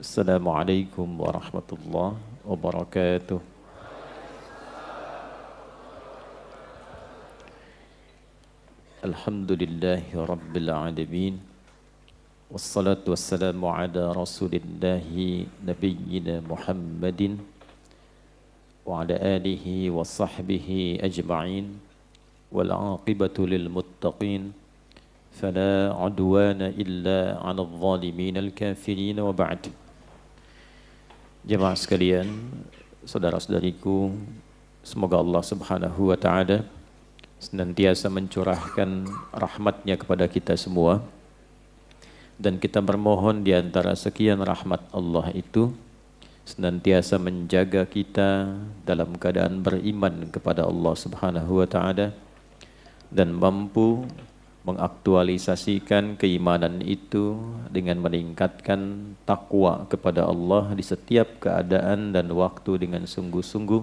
Assalamualaikum warahmatullahi wabarakatuh. Alhamdulillahi rabbil alamin. Wassalatu wassalamu ala rasulillahi nabiyyina Muhammadin wa ala alihi wa sahbihi ajma'in. Wal aqibatu lil muttaqin. Fala udwana illa 'alal zalimin al-kafirin wa ba'd. Jemaah sekalian, saudara-saudariku, semoga Allah Subhanahu wa taala senantiasa mencurahkan rahmat-Nya kepada kita semua, dan kita bermohon di antara sekian rahmat Allah itu senantiasa menjaga kita dalam keadaan beriman kepada Allah Subhanahu wa taala dan mampu mengaktualisasikan keimanan itu dengan meningkatkan takwa kepada Allah di setiap keadaan dan waktu dengan sungguh-sungguh,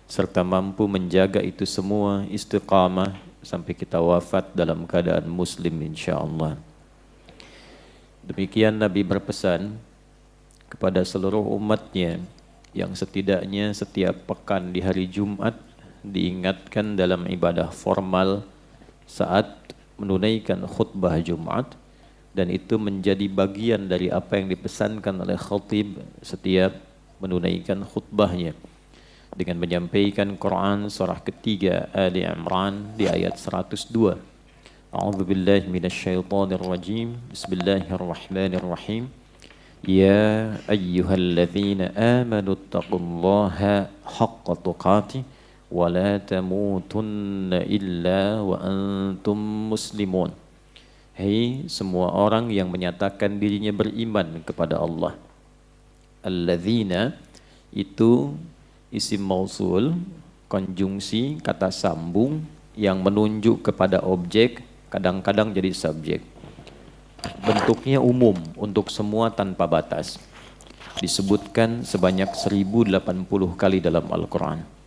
serta mampu menjaga itu semua istiqamah sampai kita wafat dalam keadaan muslim insyaallah. Demikian Nabi berpesan kepada seluruh umatnya yang setidaknya setiap pekan di hari Jumat diingatkan dalam ibadah formal saat menunaikan khutbah Jumat, dan itu menjadi bagian dari apa yang dipesankan oleh khatib setiap menunaikan khutbahnya dengan menyampaikan Quran surah ketiga Ali Imran di ayat 102. A'udzubillahi minasyaitonir rajim. Bismillahirrahmanirrahim. Ya ayyuhalladzina amanu taqullaha haqqa tuqatih wa la tamutunna illa wa antum muslimun. Hei semua orang yang menyatakan dirinya beriman kepada Allah. Alladzina itu isim mausul, konjungsi kata sambung yang menunjuk kepada objek, kadang-kadang jadi subjek. Bentuknya umum untuk semua tanpa batas. Disebutkan sebanyak 1080 kali dalam Al-Quran.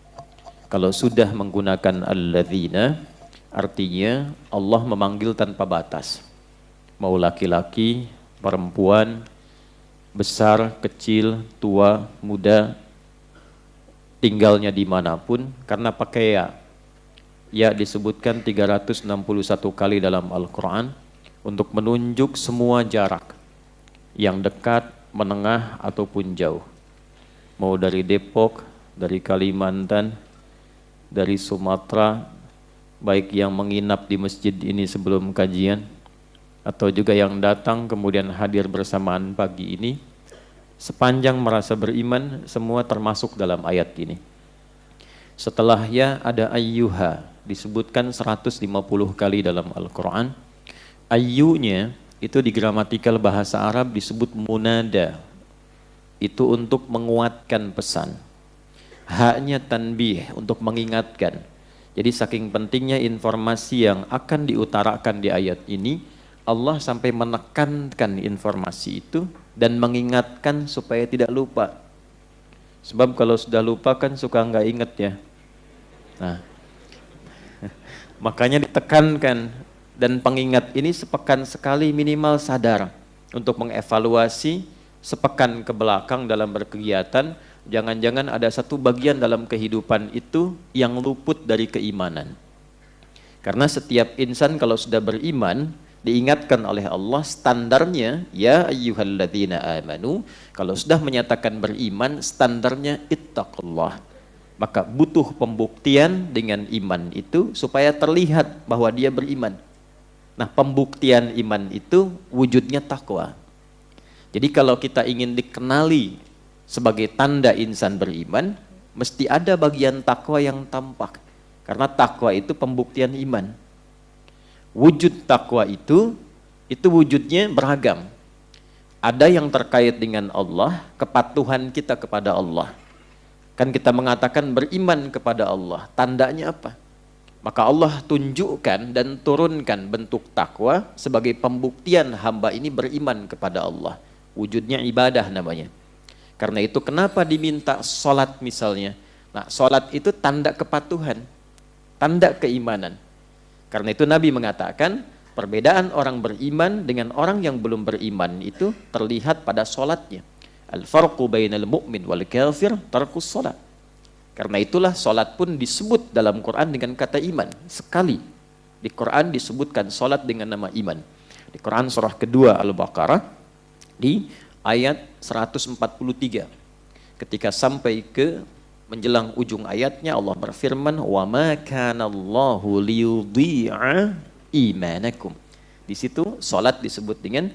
Kalau sudah menggunakan alladzina, artinya Allah memanggil tanpa batas. Mau laki-laki, perempuan, besar, kecil, tua, muda, tinggalnya dimanapun, karena pakai ya. Ya disebutkan 361 kali dalam Al-Quran untuk menunjuk semua jarak, yang dekat, menengah, ataupun jauh. Mau dari Depok, dari Kalimantan, dari Sumatera, baik yang menginap di masjid ini sebelum kajian atau juga yang datang kemudian hadir bersamaan pagi ini, sepanjang merasa beriman, semua termasuk dalam ayat ini. Setelahnya ada ayyuha, disebutkan 150 kali dalam Al-Quran. Ayyunya itu di gramatikal bahasa Arab disebut munada, itu untuk menguatkan pesan. Haknya tanbih, untuk mengingatkan. Jadi saking pentingnya informasi yang akan diutarakan di ayat ini, Allah sampai menekankan informasi itu dan mengingatkan supaya tidak lupa. Sebab kalau sudah lupa kan suka nggak inget ya. Nah, makanya ditekankan, dan pengingat ini sepekan sekali minimal sadar untuk mengevaluasi sepekan ke belakang dalam berkegiatan. Jangan-jangan ada satu bagian dalam kehidupan itu yang luput dari keimanan. Karena setiap insan kalau sudah beriman, diingatkan oleh Allah standarnya, ya ayyuhalladzina amanu, kalau sudah menyatakan beriman, standarnya ittaqullah. Maka butuh pembuktian dengan iman itu supaya terlihat bahwa dia beriman. Nah, pembuktian iman itu wujudnya takwa. Jadi kalau kita ingin dikenali sebagai tanda insan beriman, mesti ada bagian takwa yang tampak. Karena takwa itu pembuktian iman. Wujud takwa itu wujudnya beragam. Ada yang terkait dengan Allah, kepatuhan kita kepada Allah. Kan kita mengatakan beriman kepada Allah, tandanya apa? Maka Allah tunjukkan dan turunkan bentuk takwa sebagai pembuktian hamba ini beriman kepada Allah. Wujudnya ibadah namanya. Karena itu kenapa diminta sholat misalnya? Nah, sholat itu tanda kepatuhan, tanda keimanan. Karena itu Nabi mengatakan perbedaan orang beriman dengan orang yang belum beriman itu terlihat pada sholatnya. Al-farqu bainal mu'min wal kafir tarkus salat. Karena itulah salat pun disebut dalam Quran dengan kata iman. Sekali di Quran disebutkan salat dengan nama iman. Di Quran surah kedua Al-Baqarah di ayat 143. Ketika sampai ke menjelang ujung ayatnya Allah berfirman, "Wa ma kana Allahu liyudhi'a imanakum." Di situ salat disebut dengan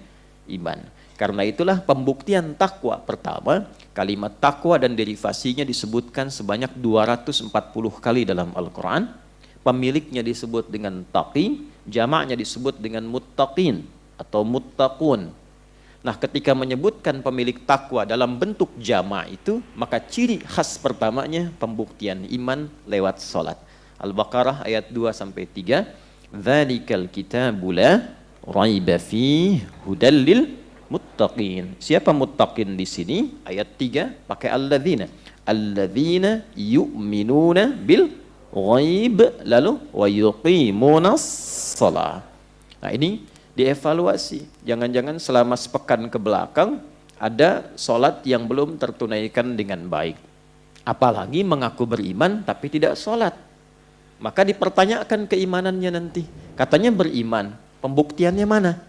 iman. Karena itulah pembuktian takwa pertama, kalimat takwa dan derivasinya disebutkan sebanyak 240 kali dalam Al-Quran. Pemiliknya disebut dengan taqi, jamaknya disebut dengan muttaqin atau muttaqun. Nah, ketika menyebutkan pemilik takwa dalam bentuk jamak itu, maka ciri khas pertamanya pembuktian iman lewat salat. Al-Baqarah ayat 2-3, "Dzalikal kitabu la raiba fihi hudal lil muttaqin." Siapa muttaqin di sini? Ayat 3 pakai alladzina. Alladzina yu'minuna bil ghaib lalu wa yuqimunas shalah. Nah, ini dievaluasi. Jangan-jangan selama sepekan ke belakang ada salat yang belum tertunaikan dengan baik. Apalagi mengaku beriman tapi tidak salat. Maka dipertanyakan keimanannya nanti. Katanya beriman, pembuktiannya mana?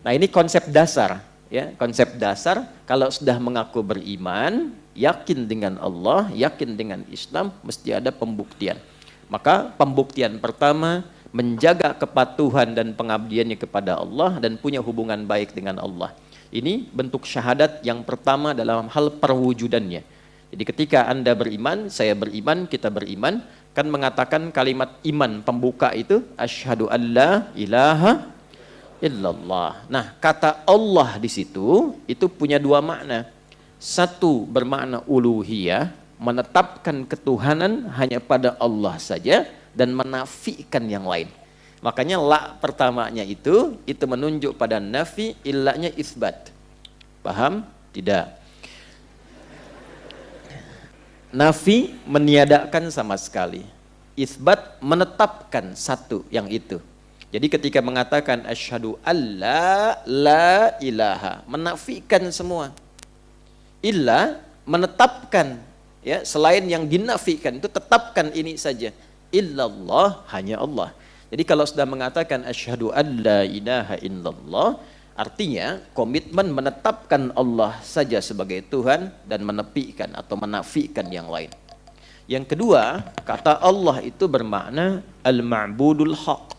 Nah, ini konsep dasar, ya, konsep dasar. Kalau sudah mengaku beriman, yakin dengan Allah, yakin dengan Islam, mesti ada pembuktian. Maka pembuktian pertama, menjaga kepatuhan dan pengabdiannya kepada Allah dan punya hubungan baik dengan Allah. Ini bentuk syahadat yang pertama dalam hal perwujudannya. Jadi ketika Anda beriman, saya beriman, kita beriman, kan mengatakan kalimat iman pembuka itu asyhadu alla ilaha illallah. Nah, kata Allah di situ itu punya dua makna. Satu bermakna uluhiyah, menetapkan ketuhanan hanya pada Allah saja dan menafikan yang lain. Makanya la pertamanya itu menunjuk pada nafi, illanya isbat. Paham? Tidak. Nafi meniadakan sama sekali. Isbat menetapkan satu yang itu. Jadi ketika mengatakan asyhadu alla la ilaha, menafikan semua. Illa menetapkan, ya, selain yang dinafikan itu tetapkan ini saja. Illallah, hanya Allah. Jadi kalau sudah mengatakan asyhadu alla ilaha illallah, artinya komitmen menetapkan Allah saja sebagai Tuhan dan menepikan atau menafikan yang lain. Yang kedua, kata Allah itu bermakna al-ma'budul haq,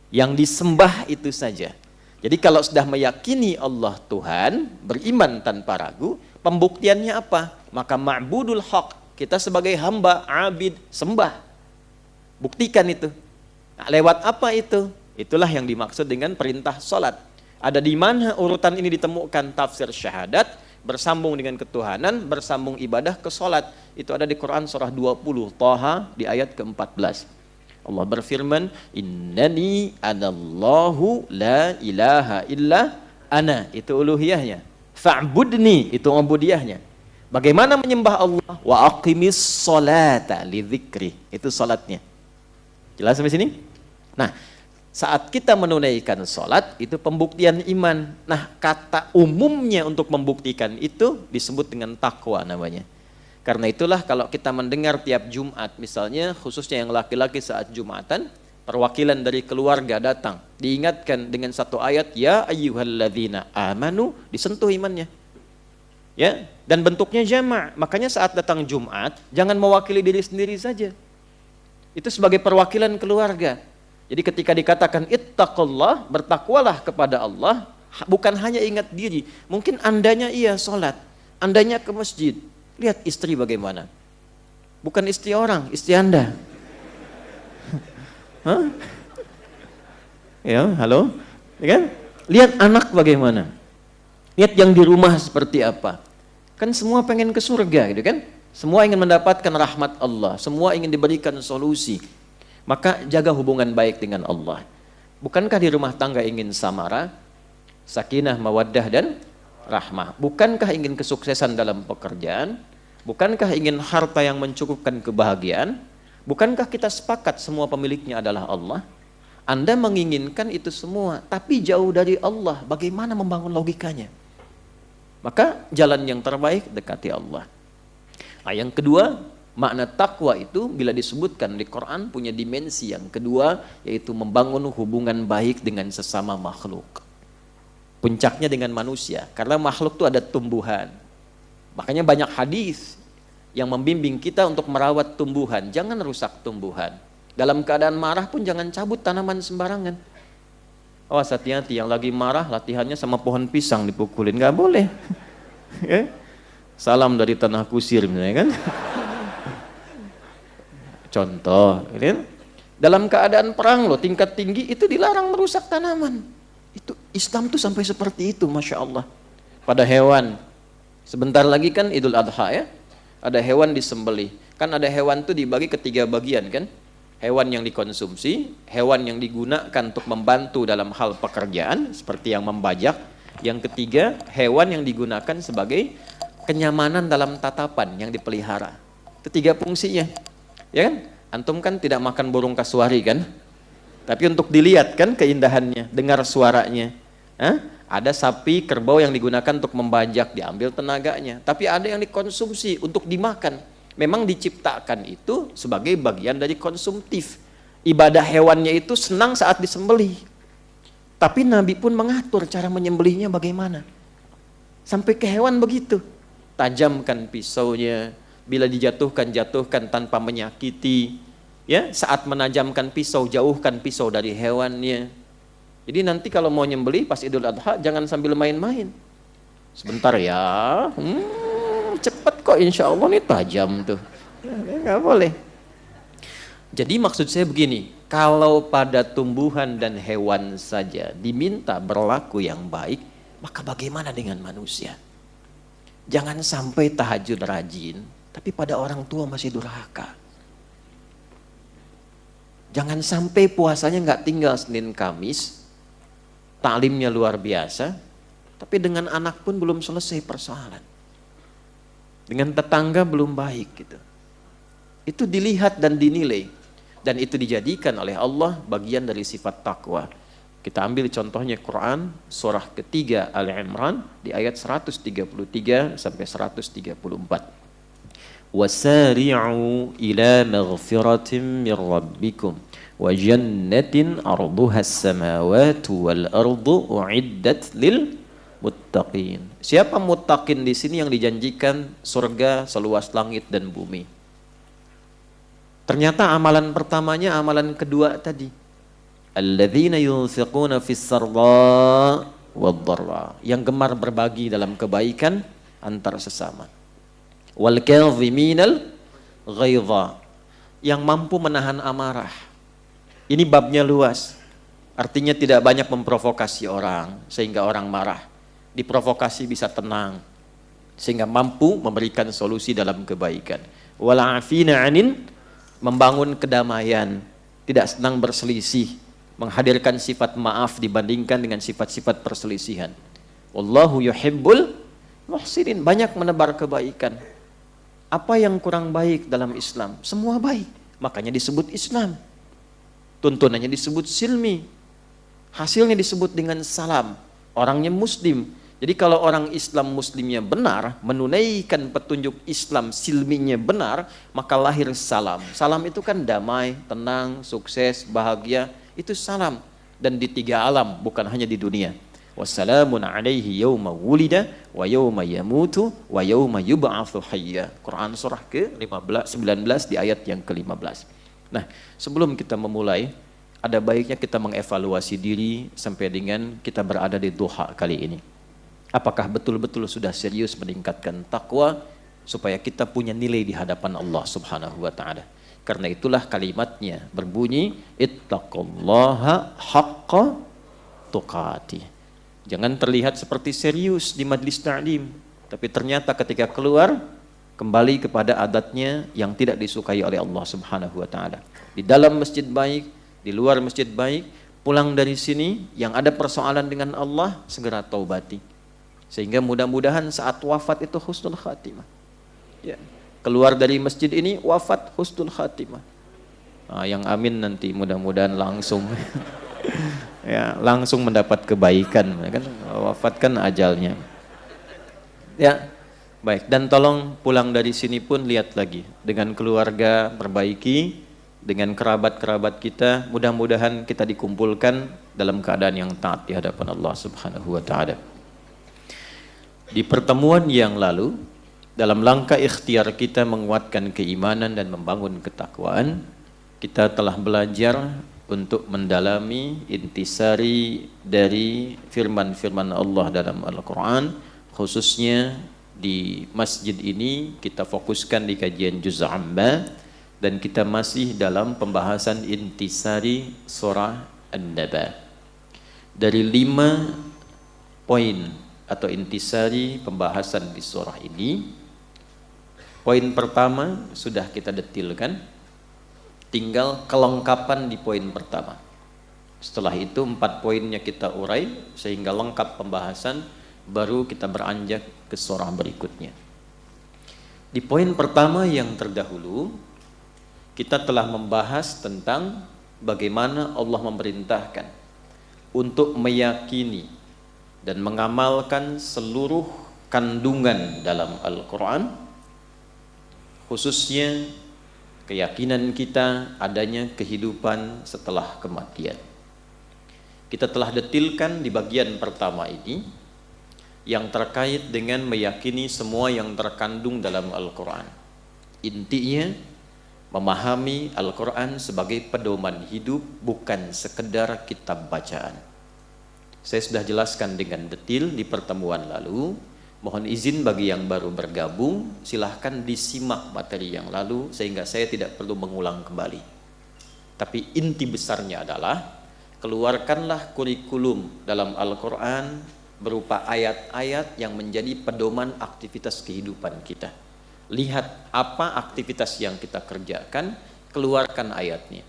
yang disembah itu saja. Jadi kalau sudah meyakini Allah Tuhan, beriman tanpa ragu, pembuktiannya apa? Maka ma'budul haq, kita sebagai hamba, abid, sembah. Buktikan itu. Nah, lewat apa itu? Itulah yang dimaksud dengan perintah salat. Ada di mana urutan ini ditemukan? Tafsir syahadat, bersambung dengan ketuhanan, bersambung ibadah ke salat. Itu ada di Quran surah 20, Thaha di ayat ke-14. Allah berfirman, "Innani anallahu la ilaha illa ana." Itu uluhiyahnya. Fa'budni, itu ubudiyahnya. Bagaimana menyembah Allah? Wa aqimis sholata li dzikri. Itu salatnya. Jelas sampai sini? Nah, saat kita menunaikan sholat, itu pembuktian iman. Nah, kata umumnya untuk membuktikan itu disebut dengan takwa namanya. Karena itulah kalau kita mendengar tiap Jumat, misalnya khususnya yang laki-laki saat Jumatan, perwakilan dari keluarga datang, diingatkan dengan satu ayat, ya ayyuhalladzina amanu, disentuh imannya. Ya, dan bentuknya jamak. Makanya saat datang Jumat, jangan mewakili diri sendiri saja. Itu sebagai perwakilan keluarga. Jadi ketika dikatakan ittaqullah, bertakwalah kepada Allah, bukan hanya ingat diri. Mungkin andanya iya sholat, andanya ke masjid. Lihat istri bagaimana. Bukan istri orang, istri Anda. Hah? Ya, halo? Ya kan? Lihat anak bagaimana. Lihat yang di rumah seperti apa. Kan semua pengen ke surga gitu kan? Semua ingin mendapatkan rahmat Allah, semua ingin diberikan solusi. Maka jaga hubungan baik dengan Allah. Bukankah di rumah tangga ingin samara, sakinah, mawaddah dan rahmah? Bukankah ingin kesuksesan dalam pekerjaan? Bukankah ingin harta yang mencukupkan kebahagiaan? Bukankah kita sepakat semua pemiliknya adalah Allah? Anda menginginkan itu semua, tapi jauh dari Allah. Bagaimana membangun logikanya? Maka jalan yang terbaik dekati Allah. Nah, yang kedua, makna takwa itu bila disebutkan di Quran punya dimensi yang kedua, yaitu membangun hubungan baik dengan sesama makhluk. Puncaknya dengan manusia, karena makhluk itu ada tumbuhan. Makanya banyak hadis yang membimbing kita untuk merawat tumbuhan. Jangan rusak tumbuhan. Dalam keadaan marah pun jangan cabut tanaman sembarangan. Awas, hati-hati, yang lagi marah latihannya sama pohon pisang dipukulin, nggak boleh. Salam dari tanah kusir misalnya kan. Contoh, dalam keadaan perang loh, tingkat tinggi itu dilarang merusak tanaman. Itu Islam tuh sampai seperti itu, masya Allah. Pada hewan, sebentar lagi kan Idul Adha ya, ada hewan disembelih. Kan ada hewan tuh dibagi ke 3 bagian kan. Hewan yang dikonsumsi, hewan yang digunakan untuk membantu dalam hal pekerjaan seperti yang membajak. Yang ketiga, hewan yang digunakan sebagai kenyamanan dalam tatapan yang dipelihara. Itu 3 fungsinya. Ya kan? Antum kan tidak makan burung kasuari kan? Tapi untuk dilihat kan keindahannya, dengar suaranya. Ada sapi, kerbau yang digunakan untuk membajak, diambil tenaganya. Tapi ada yang dikonsumsi untuk dimakan. Memang diciptakan itu sebagai bagian dari konsumtif. Ibadah hewannya itu senang saat disembelih. Tapi Nabi pun mengatur cara menyembelihnya bagaimana. Sampai ke hewan begitu. Tajamkan pisaunya, bila dijatuhkan, jatuhkan tanpa menyakiti. Ya, saat menajamkan pisau, jauhkan pisau dari hewannya. Jadi nanti kalau mau nyembelih pas Idul Adha jangan sambil main-main. Sebentar ya, cepat kok, insya Allah nih tajam tuh. Nggak boleh. Jadi maksud saya begini, kalau pada tumbuhan dan hewan saja diminta berlaku yang baik, maka bagaimana dengan manusia? Jangan sampai tahajud rajin, tapi pada orang tua masih durhaka. Jangan sampai puasanya nggak tinggal Senin Kamis, taklimnya luar biasa, tapi dengan anak pun belum selesai persoalan. Dengan tetangga belum baik gitu. Itu dilihat dan dinilai. Dan itu dijadikan oleh Allah bagian dari sifat takwa. Kita ambil contohnya Quran, surah ketiga Al-Imran di ayat 133 sampai 134. Wasari'u ila maghfiratin min rabbikum wa jannatin arduha as-samawati wal ardu u'iddat lil muttaqin. Siapa muttaqin di sini yang dijanjikan surga seluas langit dan bumi? Ternyata amalan pertamanya amalan kedua tadi. Alladzina yunfiquna fis sarra wad dharra, yang gemar berbagi dalam kebaikan antar sesama. Wal kadhiminal ghaidha, yang mampu menahan amarah. Ini babnya luas. Artinya tidak banyak memprovokasi orang sehingga orang marah. Diprovokasi bisa tenang sehingga mampu memberikan solusi dalam kebaikan. Wal afina 'anin, membangun kedamaian, tidak senang berselisih, menghadirkan sifat maaf dibandingkan dengan sifat-sifat perselisihan. Wallahu yuhibbul muhsinin, banyak menebar kebaikan. Apa yang kurang baik dalam Islam? Semua baik, makanya disebut Islam. Tuntunannya disebut silmi, hasilnya disebut dengan salam. Orangnya muslim. Jadi kalau orang Islam muslimnya benar, menunaikan petunjuk Islam silminya benar, maka lahir salam. Salam itu kan damai, tenang, sukses, bahagia. Itu salam. Dan di 3 alam, bukan hanya di dunia. Wassalamun alaihi yawma wulida wa yawma yamutu wa yawma yub'atsu hayya. Quran surah ke-19 di ayat yang ke-15. Nah, sebelum kita memulai, ada baiknya kita mengevaluasi diri sampai dengan kita berada di duha kali ini. Apakah betul-betul sudah serius meningkatkan takwa supaya kita punya nilai di hadapan Allah Subhanahu wa taala. Karena itulah kalimatnya berbunyi ittaqullaha haqqa tuqatih. Jangan terlihat seperti serius di majlis ta'lim, tapi ternyata ketika keluar kembali kepada adatnya yang tidak disukai oleh Allah Subhanahu wa taala. Di dalam masjid baik, di luar masjid baik, pulang dari sini yang ada persoalan dengan Allah segera taubati. Sehingga mudah-mudahan saat wafat itu husnul khatimah. Ya. Keluar dari masjid ini wafat husnul khatimah. Nah, yang amin nanti mudah-mudahan langsung ya, langsung mendapat kebaikan kan, wafat kan ajalnya. Ya, baik. Dan tolong pulang dari sini pun lihat lagi dengan keluarga, perbaiki dengan kerabat-kerabat kita. Mudah-mudahan kita dikumpulkan dalam keadaan yang taat di hadapan Allah Subhanahu wa taala. Di pertemuan yang lalu, dalam langkah ikhtiar kita menguatkan keimanan dan membangun ketakwaan, kita telah belajar untuk mendalami intisari dari firman-firman Allah dalam Al-Quran, khususnya di masjid ini kita fokuskan di kajian juz amma, dan kita masih dalam pembahasan intisari surah An-Naba. Dari 5 poin atau intisari pembahasan di surah ini, poin pertama sudah kita detilkan, tinggal kelengkapan di poin pertama. Setelah itu 4 poinnya kita urai sehingga lengkap pembahasan, baru kita beranjak ke surah berikutnya. Di poin pertama yang terdahulu, kita telah membahas tentang bagaimana Allah memerintahkan untuk meyakini dan mengamalkan seluruh kandungan dalam Al-Quran, khususnya keyakinan kita adanya kehidupan setelah kematian. Kita telah detilkan di bagian pertama ini yang terkait dengan meyakini semua yang terkandung dalam Al-Quran. Intinya memahami Al-Quran sebagai pedoman hidup, bukan sekedar kitab bacaan. Saya sudah jelaskan dengan detil di pertemuan lalu. Mohon izin bagi yang baru bergabung, silahkan disimak materi yang lalu sehingga saya tidak perlu mengulang kembali. Tapi inti besarnya adalah keluarkanlah kurikulum dalam Al-Quran berupa ayat-ayat yang menjadi pedoman aktivitas kehidupan kita. Lihat apa aktivitas yang kita kerjakan, keluarkan ayatnya.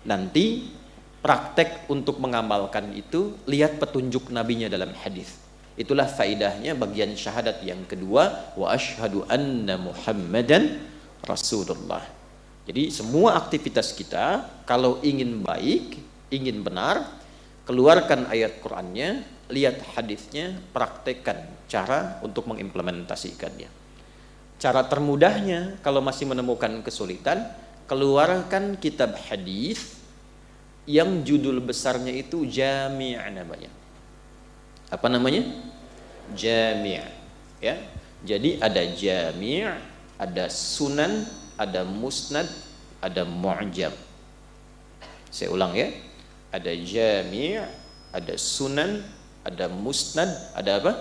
Nanti praktek untuk mengamalkan itu, lihat petunjuk nabinya dalam hadis. Itulah faidahnya bagian syahadat yang kedua, wa asyhadu anna Muhammadan Rasulullah. Jadi semua aktivitas kita kalau ingin baik, ingin benar, keluarkan ayat Qur'annya, lihat hadisnya, praktekkan cara untuk mengimplementasikannya. Cara termudahnya kalau masih menemukan kesulitan, keluarkan kitab hadis yang judul besarnya itu Jami' namanya. Apa namanya? Jami'. Ya. Jadi ada Jami', ada Sunan, ada Musnad, ada Mu'jam. Saya ulang ya. Ada Jami', ada Sunan, ada Musnad, ada apa?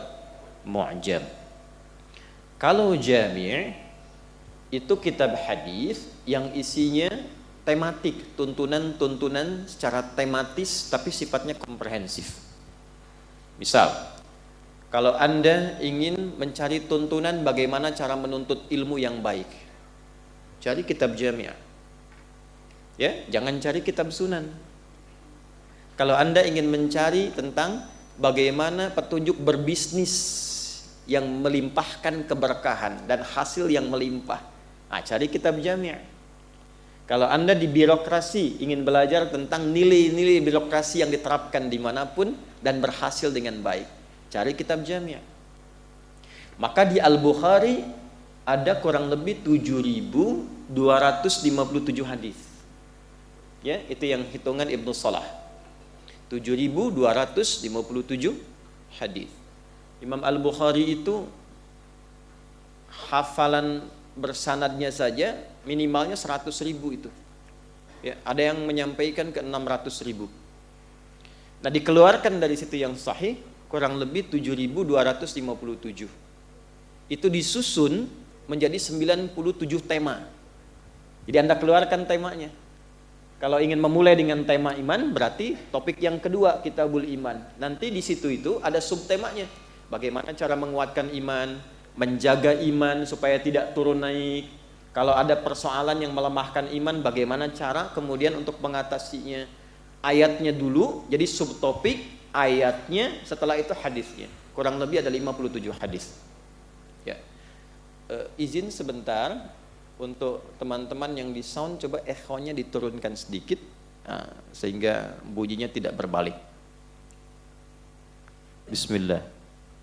Mu'jam. Kalau Jami' itu kitab hadis yang isinya tematik, tuntunan-tuntunan secara tematis tapi sifatnya komprehensif. Misal, kalau Anda ingin mencari tuntunan bagaimana cara menuntut ilmu yang baik, cari kitab Jami'. Ya, jangan cari kitab Sunan. Kalau Anda ingin mencari tentang bagaimana petunjuk berbisnis yang melimpahkan keberkahan dan hasil yang melimpah, cari kitab Jami'. Kalau Anda di birokrasi ingin belajar tentang nilai-nilai birokrasi yang diterapkan dimanapun dan berhasil dengan baik, cari kitab Jami'. Maka di Al-Bukhari ada kurang lebih 7.257 hadis. Ya, itu yang hitungan Ibnu Salah. 7.257 hadis. Imam Al-Bukhari itu hafalan bersanadnya saja minimalnya 100.000 itu. Ya, ada yang menyampaikan ke 600.000. Nah, dikeluarkan dari situ yang sahih kurang lebih 7.257. Itu disusun menjadi 97 tema. Jadi Anda keluarkan temanya. Kalau ingin memulai dengan tema iman, berarti topik yang kedua Kitabul Iman. Nanti di situ itu ada subtemanya. Bagaimana cara menguatkan iman, menjaga iman supaya tidak turun naik. Kalau ada persoalan yang melemahkan iman, bagaimana cara kemudian untuk mengatasinya. Ayatnya dulu, jadi subtopik, ayatnya, setelah itu hadisnya. Kurang lebih ada 57 hadis. Ya. Izin sebentar. Untuk teman-teman yang di sound, coba echo-nya diturunkan sedikit, sehingga bunyinya tidak berbalik. Bismillah.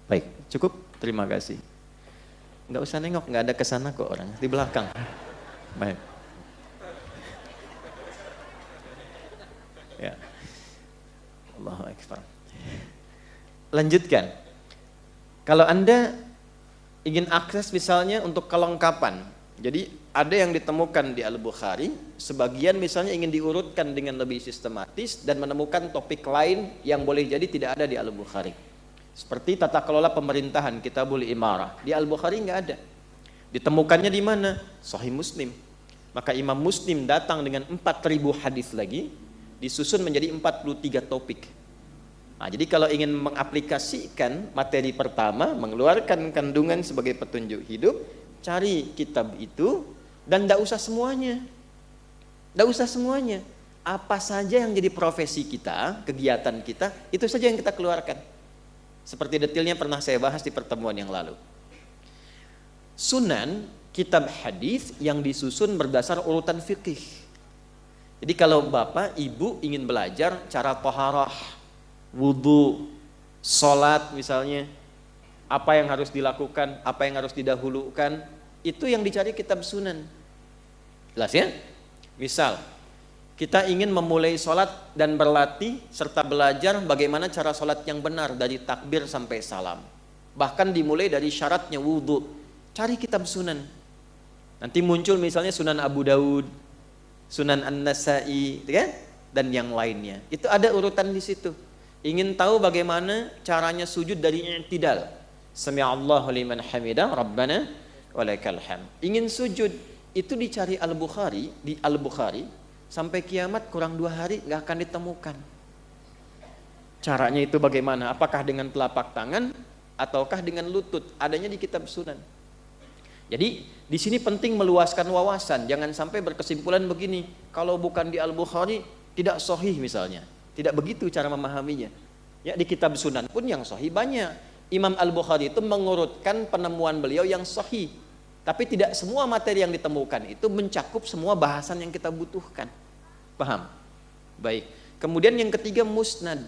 Baik, cukup. Terima kasih. Nggak usah nengok, nggak ada kesana kok orang di belakang. Baik. Ya. Allahu Akbar. Lanjutkan. Kalau Anda ingin akses misalnya untuk kelengkapan, jadi ada yang ditemukan di Al-Bukhari, sebagian misalnya ingin diurutkan dengan lebih sistematis dan menemukan topik lain yang boleh jadi tidak ada di Al-Bukhari. Seperti tata kelola pemerintahan, Kitabul Imarah. Di Al-Bukhari nggak ada. Ditemukannya di mana? Sahih Muslim. Maka Imam Muslim datang dengan 4.000 hadis lagi, disusun menjadi 43 topik. Nah, jadi kalau ingin mengaplikasikan materi pertama, mengeluarkan kandungan sebagai petunjuk hidup, cari kitab itu dan tidak usah semuanya. Tidak usah semuanya. Apa saja yang jadi profesi kita, kegiatan kita, itu saja yang kita keluarkan. Seperti detailnya pernah saya bahas di pertemuan yang lalu. Sunan, kitab hadis yang disusun berdasar urutan fikih. Jadi kalau bapak, ibu ingin belajar cara toharah, wudu, sholat misalnya, apa yang harus dilakukan, apa yang harus didahulukan, itu yang dicari kitab sunan. Jelas ya? Misal, kita ingin memulai sholat dan berlatih serta belajar bagaimana cara sholat yang benar dari takbir sampai salam. Bahkan dimulai dari syaratnya wudu. Cari kitab sunan. Nanti muncul misalnya Sunan Abu Daud, Sunan An-Nasai, kan? Dan yang lainnya. Itu ada urutan di situ. Ingin tahu bagaimana caranya sujud dari i'tidal. Sami'allahu liman hamidah, Rabbana walakal hamd. Ingin sujud, itu dicari Al-Bukhari, di Al-Bukhari, sampai kiamat kurang 2 hari nggak akan ditemukan. Caranya itu bagaimana? Apakah dengan telapak tangan ataukah dengan lutut? Adanya di kitab sunan. Jadi di sini penting meluaskan wawasan. Jangan sampai berkesimpulan begini, kalau bukan di Al-Bukhari tidak sahih misalnya. Tidak begitu cara memahaminya. Ya, di kitab sunan pun yang sahih banyak. Imam Al-Bukhari itu mengurutkan penemuan beliau yang sahih. Tapi tidak semua materi yang ditemukan itu mencakup semua bahasan yang kita butuhkan. Paham? Baik. Kemudian yang ketiga musnad.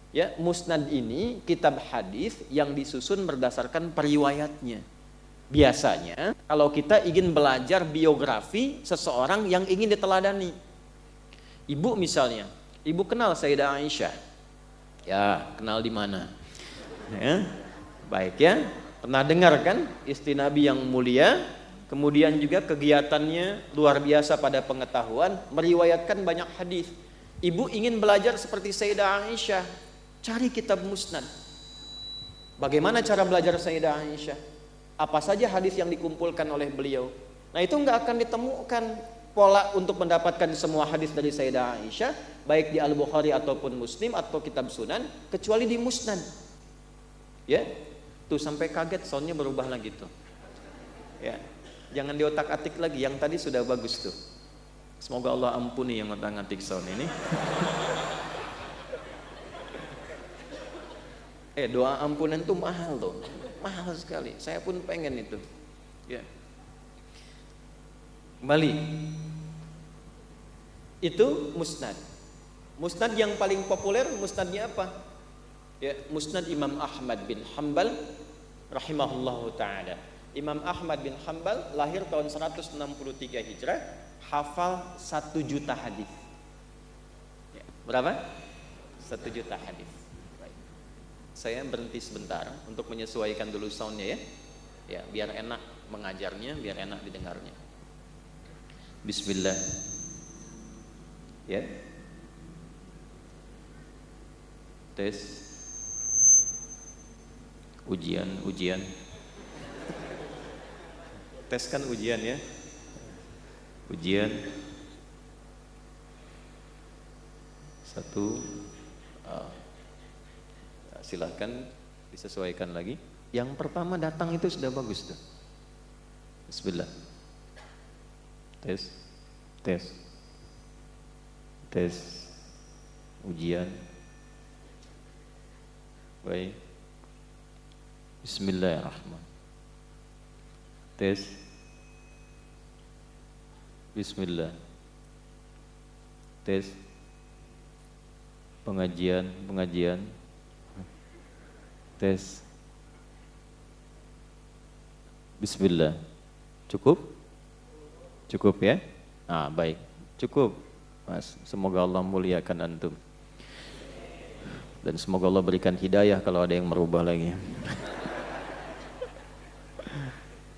Ya, musnad ini kitab hadis yang disusun berdasarkan periwayatnya. Biasanya kalau kita ingin belajar biografi seseorang yang ingin diteladani. Ibu misalnya, ibu kenal Sayyidah Aisyah. Ya, kenal di mana? Ya. Baik ya. Pernah dengar kan istri Nabi yang mulia, kemudian juga kegiatannya luar biasa pada pengetahuan, meriwayatkan banyak hadis. Ibu ingin belajar seperti Sayyidah Aisyah, cari kitab musnad. Bagaimana cara belajar Sayyidah Aisyah? Apa saja hadis yang dikumpulkan oleh beliau? Nah, itu nggak akan ditemukan pola untuk mendapatkan semua hadis dari Sayyidah Aisyah, baik di Al-Bukhari ataupun Muslim atau kitab sunan, kecuali di musnad. Ya. Tuh sampai kaget soundnya berubah lagi tuh. Ya, jangan diotak-atik lagi, yang tadi sudah bagus tuh. Semoga Allah ampuni yang otak-atik sound ini. Doa ampunan tuh mahal tuh, mahal sekali. Saya pun pengen itu. Ya. Kembali. Itu musnad. Musnad yang paling populer musnadnya apa? Ya, musnad Imam Ahmad bin Hanbal rahimahullahu ta'ala. Imam Ahmad bin Hanbal lahir tahun 163 Hijrah, hafal 1 juta hadis. Ya, berapa? 1 juta hadis. Baik. Saya berhenti sebentar untuk menyesuaikan dulu soundnya ya. Ya, biar enak mengajarnya, biar enak didengarnya. Bismillah. Ya. Tes. Ujian. Tes kan ujian ya. Ujian. 1. Silahkan disesuaikan lagi. Yang pertama datang itu sudah bagus tuh. Bismillah. Tes. Ujian. Baik. Bismillahirrahmanirrahim. Tes. Bismillah. Tes. Pengajian. Tes. Bismillah. Cukup? Cukup ya? Ah, baik. Cukup, Mas. Semoga Allah muliakan antum. Dan semoga Allah berikan hidayah kalau ada yang merubah lagi.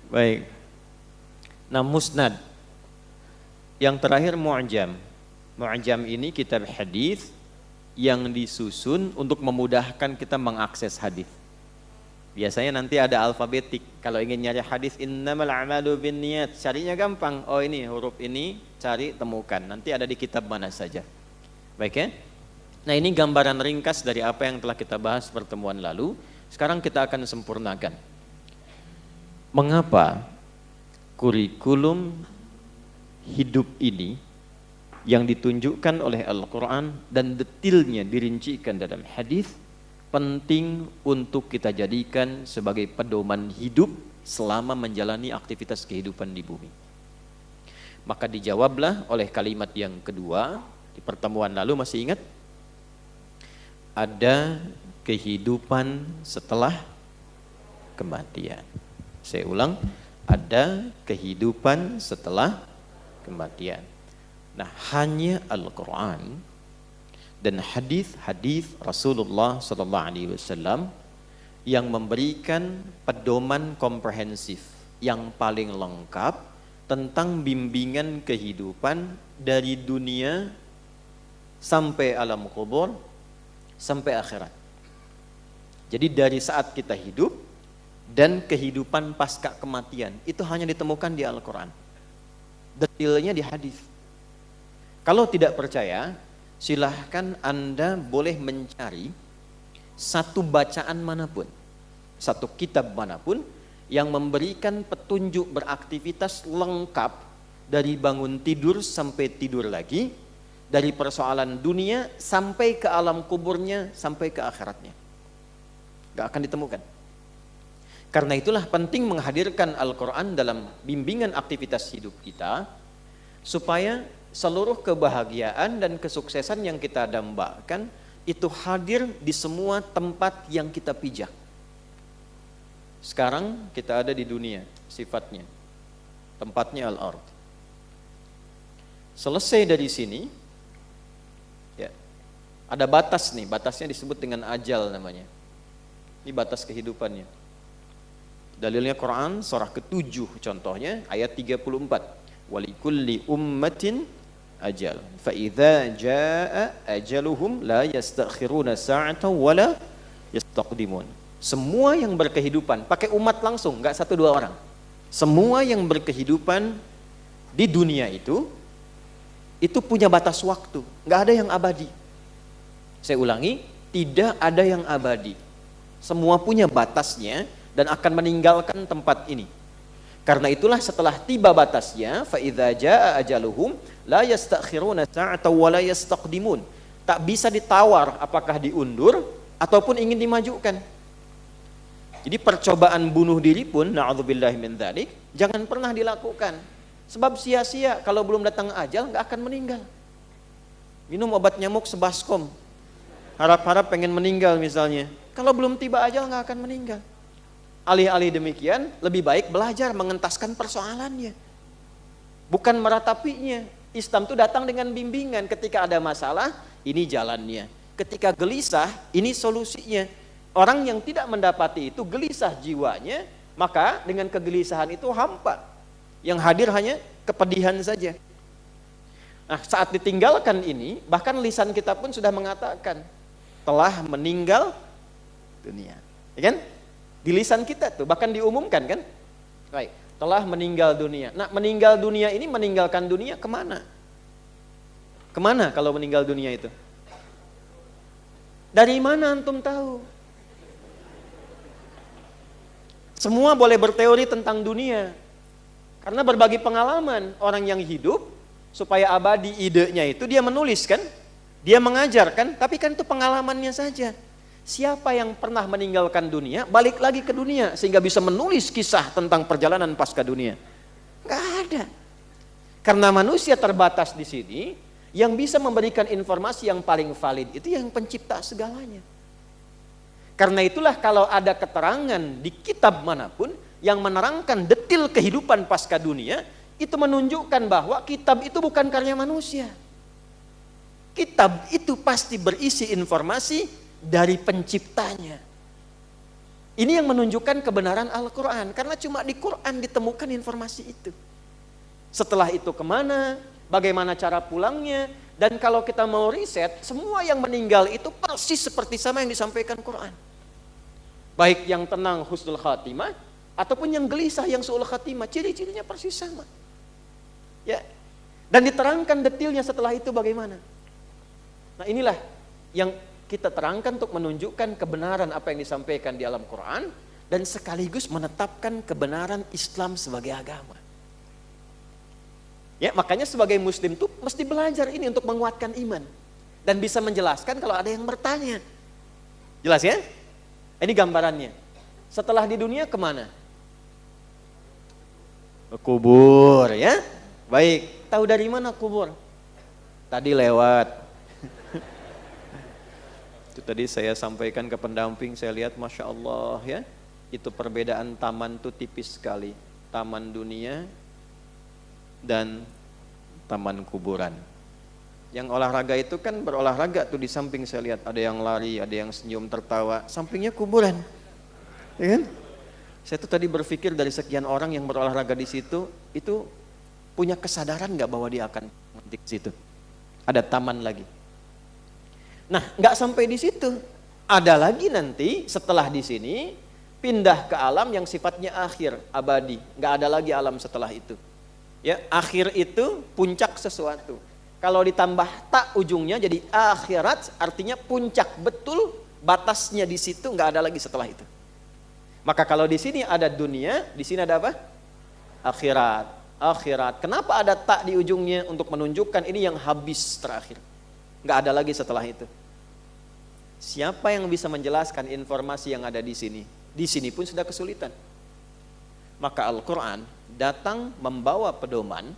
Baik. Nah, musnad. Yang terakhir mu'jam. Mu'jam ini kitab hadis yang disusun untuk memudahkan kita mengakses hadis. Biasanya nanti ada alfabetik. Kalau ingin nyari hadis innamal a'malu binniyat, carinya gampang. Oh ini huruf ini, cari temukan. Nanti ada di kitab mana saja. Baik ya? Nah, ini gambaran ringkas dari apa yang telah kita bahas pertemuan lalu. Sekarang kita akan sempurnakan. Mengapa kurikulum hidup ini yang ditunjukkan oleh Al-Quran dan detailnya dirincikan dalam hadis penting untuk kita jadikan sebagai pedoman hidup selama menjalani aktivitas kehidupan di bumi. Maka dijawablah oleh kalimat yang kedua di pertemuan lalu, masih ingat? Ada kehidupan setelah kematian. Saya ulang, ada kehidupan setelah kematian. Nah, hanya Al-Quran dan hadis-hadis Rasulullah SAW yang memberikan pedoman komprehensif yang paling lengkap tentang bimbingan kehidupan dari dunia sampai alam kubur sampai akhirat. Jadi dari saat kita hidup dan kehidupan pasca kematian itu hanya ditemukan di Al-Quran. Detailnya di hadis. Kalau tidak percaya, silahkan Anda boleh mencari satu bacaan manapun, satu kitab manapun yang memberikan petunjuk beraktivitas lengkap dari bangun tidur sampai tidur lagi, dari persoalan dunia sampai ke alam kuburnya, sampai ke akhiratnya. Gak akan ditemukan. Karena itulah penting menghadirkan Al-Quran dalam bimbingan aktivitas hidup kita, supaya seluruh kebahagiaan dan kesuksesan yang kita dambakan itu hadir di semua tempat yang kita pijak. Sekarang kita ada di dunia, sifatnya, tempatnya al-ard. Selesai dari sini, ya, ada batas nih, batasnya disebut dengan ajal namanya. Ini batas kehidupannya. Dalilnya Quran, surah ke-7 contohnya, ayat 34. Walikulli ummatin ajal fa idza jaa ajaluhum la yastakhiruna sa'atan wala yastaqdimun. Semua yang berkehidupan, pakai umat langsung, enggak satu dua orang. Semua yang berkehidupan di dunia itu punya batas waktu, enggak ada yang abadi. Saya ulangi, tidak ada yang abadi. Semua punya batasnya dan akan meninggalkan tempat ini. Karena itulah setelah tiba batasnya, fa idza jaa ajaluhum la yastakhiruna sa'atan wa la yastaqdimun. Tak bisa ditawar apakah diundur ataupun ingin dimajukan. Jadi percobaan bunuh diri pun, na'udzubillahi min dzalik, jangan pernah dilakukan. Sebab sia-sia, kalau belum datang ajal nggak akan meninggal. Minum obat nyamuk sebaskom, harap-harap pengen meninggal misalnya. Kalau belum tiba ajal nggak akan meninggal. Alih-alih demikian, lebih baik belajar mengentaskan persoalannya, bukan meratapinya. Islam itu datang dengan bimbingan. Ketika ada masalah, ini jalannya. Ketika gelisah, ini solusinya. Orang yang tidak mendapati itu gelisah jiwanya, maka dengan kegelisahan itu hampa. Yang hadir hanya kepedihan saja. Nah, saat ditinggalkan ini, bahkan lisan kita pun sudah mengatakan telah meninggal dunia, ya kan? Di lisan kita tuh, bahkan diumumkan kan? Baik, telah meninggal dunia. Nah, meninggal dunia ini meninggalkan dunia kemana? Kemana kalau meninggal dunia itu? Dari mana antum tahu? Semua boleh berteori tentang dunia. Karena berbagi pengalaman, orang yang hidup supaya abadi idenya itu dia menulis kan? Dia mengajarkan, tapi kan itu pengalamannya saja. Siapa yang pernah meninggalkan dunia, balik lagi ke dunia sehingga bisa menulis kisah tentang perjalanan pasca dunia? Nggak ada. Karena manusia terbatas di sini, yang bisa memberikan informasi yang paling valid itu yang pencipta segalanya. Karena itulah kalau ada keterangan di kitab manapun, yang menerangkan detil kehidupan pasca dunia, itu menunjukkan bahwa kitab itu bukan karya manusia. Kitab itu pasti berisi informasi dari penciptanya. Ini yang menunjukkan kebenaran Al-Quran, karena cuma di Quran ditemukan informasi itu. Setelah itu kemana, bagaimana cara pulangnya, dan kalau kita mau riset, semua yang meninggal itu persis seperti sama yang disampaikan Quran. Baik yang tenang husnul khatimah, ataupun yang gelisah yang su'ul khatimah, ciri-cirinya persis sama. Ya. Dan diterangkan detailnya setelah itu bagaimana. Nah inilah yang kita terangkan untuk menunjukkan kebenaran apa yang disampaikan di alam Quran, dan sekaligus menetapkan kebenaran Islam sebagai agama. Ya, makanya sebagai muslim tuh mesti belajar ini untuk menguatkan iman dan bisa menjelaskan kalau ada yang bertanya. Jelas ya? Ini gambarannya. Setelah di dunia kemana? Ke kubur ya. Baik, tahu dari mana kubur? Tadi lewat. Itu tadi saya sampaikan ke pendamping, saya lihat Masya Allah ya, itu perbedaan taman tuh tipis sekali. Taman dunia dan taman kuburan. Yang olahraga itu kan berolahraga tuh di samping, saya lihat ada yang lari, ada yang senyum tertawa, sampingnya kuburan. Ya kan? Saya tuh tadi berpikir dari sekian orang yang berolahraga di situ, itu punya kesadaran nggak bahwa dia akan mati di situ? Ada taman lagi. Nah, nggak sampai di situ. Ada lagi nanti setelah di sini pindah ke alam yang sifatnya akhir, abadi. Nggak ada lagi alam setelah itu. Ya, akhir itu puncak sesuatu. Kalau ditambah tak ujungnya jadi akhirat, artinya puncak betul, batasnya di situ, nggak ada lagi setelah itu. Maka kalau di sini ada dunia, di sini ada apa? Akhirat. Akhirat. Kenapa ada tak di ujungnya? Untuk menunjukkan ini yang habis terakhir. Nggak ada lagi setelah itu. Siapa yang bisa menjelaskan informasi yang ada di sini? Di sini pun sudah kesulitan. Maka Al-Quran datang membawa pedoman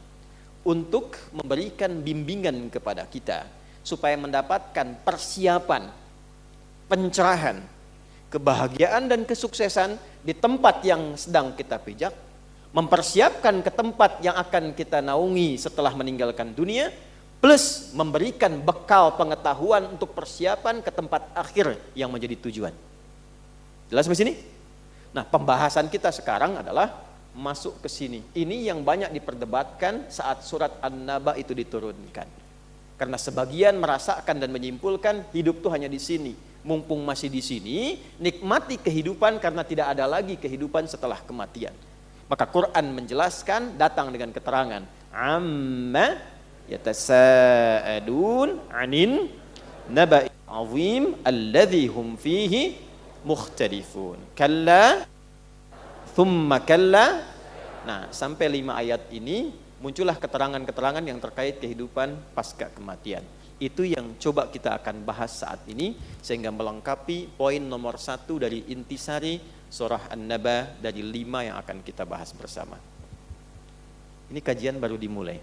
untuk memberikan bimbingan kepada kita supaya mendapatkan persiapan, pencerahan, kebahagiaan dan kesuksesan di tempat yang sedang kita pijak, mempersiapkan ke tempat yang akan kita naungi setelah meninggalkan dunia, plus memberikan bekal pengetahuan untuk persiapan ke tempat akhir yang menjadi tujuan. Jelas di sini? Nah, pembahasan kita sekarang adalah masuk ke sini. Ini yang banyak diperdebatkan saat surat An-Naba itu diturunkan. Karena sebagian merasakan dan menyimpulkan hidup tuh hanya di sini. Mumpung masih di sini, nikmati kehidupan karena tidak ada lagi kehidupan setelah kematian. Maka Quran menjelaskan, datang dengan keterangan, amma yatasa'adun anin naba'i azim alladhi hum fihi mukhtalifun. Kalla thumma kalla. Nah, sampai 5 ayat ini muncullah keterangan-keterangan yang terkait kehidupan pasca kematian. Itu yang coba kita akan bahas saat ini sehingga melengkapi poin nomor 1 dari intisari surah An-Naba dari 5 yang akan kita bahas bersama. Ini kajian baru dimulai.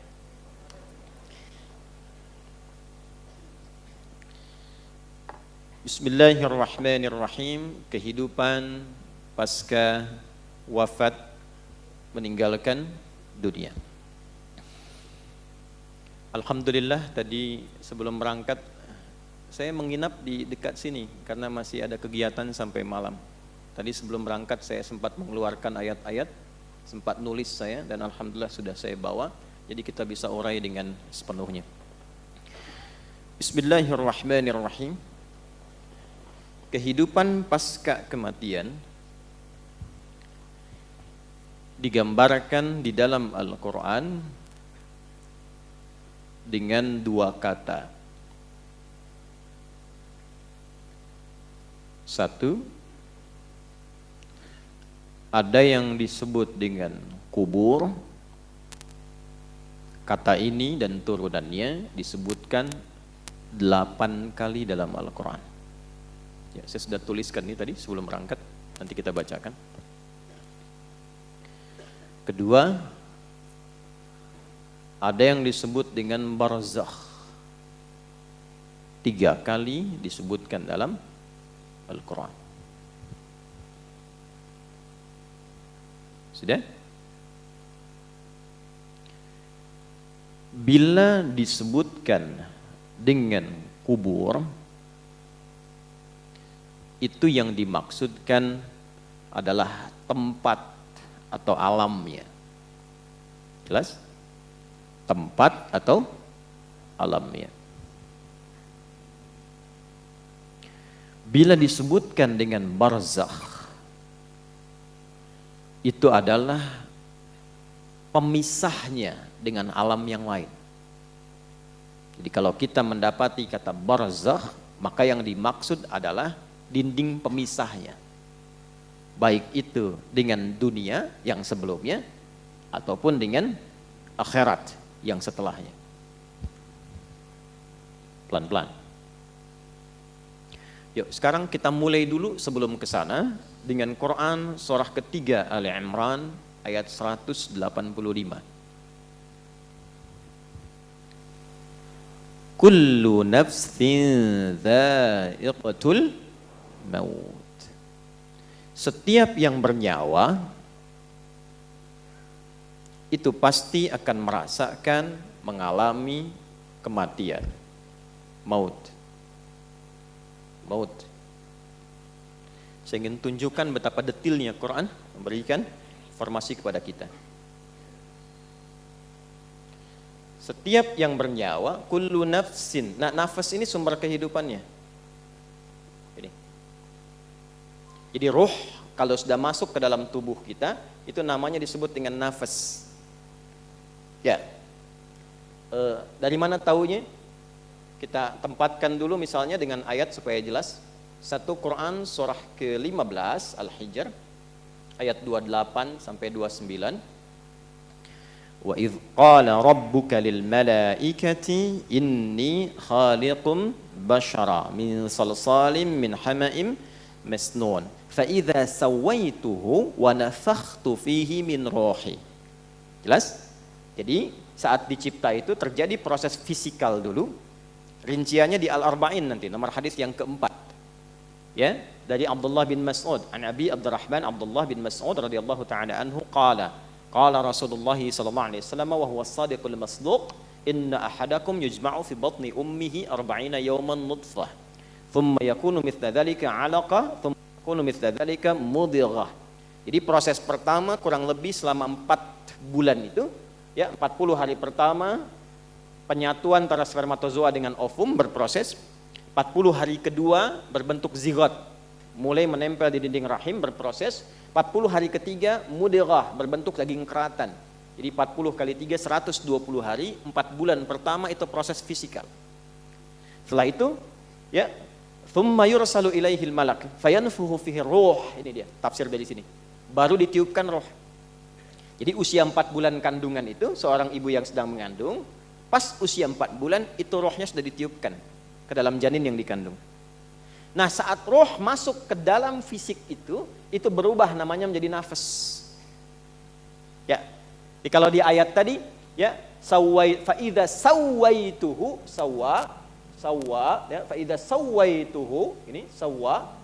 Bismillahirrahmanirrahim. Kehidupan pasca wafat, meninggalkan dunia. Alhamdulillah tadi sebelum berangkat saya menginap di dekat sini karena masih ada kegiatan sampai malam. Tadi sebelum berangkat saya sempat mengeluarkan ayat-ayat, sempat nulis saya, dan alhamdulillah sudah saya bawa. Jadi kita bisa urai dengan sepenuhnya. Bismillahirrahmanirrahim. Kehidupan pasca kematian digambarkan di dalam Al-Quran dengan 2 kata. 1, ada yang disebut dengan kubur. Kata ini dan turunannya disebutkan 8 kali dalam Al-Quran. Ya, saya sudah tuliskan ini tadi sebelum berangkat, nanti kita bacakan. Kedua, ada yang disebut dengan barzakh. 3 kali disebutkan dalam Al-Quran. Sudah? Bila disebutkan dengan kubur, itu yang dimaksudkan adalah tempat atau alamnya. Jelas? Tempat atau alamnya. Bila disebutkan dengan barzakh, itu adalah pemisahnya dengan alam yang lain. Jadi kalau kita mendapati kata barzakh, maka yang dimaksud adalah dinding pemisahnya. Baik itu dengan dunia yang sebelumnya ataupun dengan akhirat yang setelahnya. Pelan-pelan. Yuk, sekarang kita mulai dulu sebelum ke sana dengan Quran surah ketiga Ali Imran ayat 185. Kullu nafsin dha'iqatul maut. Setiap yang bernyawa itu pasti akan merasakan, mengalami kematian. Maut. Saya ingin tunjukkan betapa detailnya Quran memberikan informasi kepada kita. Setiap yang bernyawa, kullu nafsin. Nah, nafas ini sumber kehidupannya. Ini. Jadi ruh kalau sudah masuk ke dalam tubuh kita, itu namanya disebut dengan nafas. Ya. Dari mana taunya? Kita tempatkan dulu misalnya dengan ayat supaya jelas. 1 Quran surah ke-15 Al-Hijr ayat 28 sampai 29. Wa idh qala rabbuka lil malaikati inni khaliqum bashara min salsalin min hama'im masnun fa idza sawaituhu wa nafakhtu fihi min ruhi. Jelas? Jadi saat dicipta itu terjadi proses fisikal dulu. Rinciannya di Al-Arba'in nanti nomor hadis yang keempat. Ya, dari Abdullah bin Mas'ud, an Abi Abdurrahman Abdullah bin Mas'ud radhiyallahu taala anhu qala Rasulullah sallallahu alaihi wasallam wa huwa as-sadiqul masduq inna ahadakum yujma'u fi batni ummihi 40 yawman nutfah thumma yakunu mithla dhalika 'alaqa thumma yakunu mithla dhalika mudghah. Jadi proses pertama kurang lebih selama 4 bulan itu ya, 40 hari pertama penyatuan antara spermatozoa dengan ovum berproses. 40 hari kedua berbentuk zigot, mulai menempel di dinding rahim berproses. 40 hari ketiga mudghah, berbentuk daging keratan. Jadi 40 kali 3 120 hari, 4 bulan pertama itu proses fisikal. Setelah itu ya, thumma yursalu ilaihil malak fayanfuhu fihi ruh. Ini dia tafsir dari sini. Baru ditiupkan roh. Jadi usia 4 bulan kandungan itu seorang ibu yang sedang mengandung, pas usia 4 bulan itu rohnya sudah ditiupkan ke dalam janin yang dikandung. Nah, saat roh masuk ke dalam fisik itu berubah namanya menjadi nafas. Ya. Jadi kalau di ayat tadi ya, fa idza sawaituhu ya, fa idza sawaituhu ini sawwa.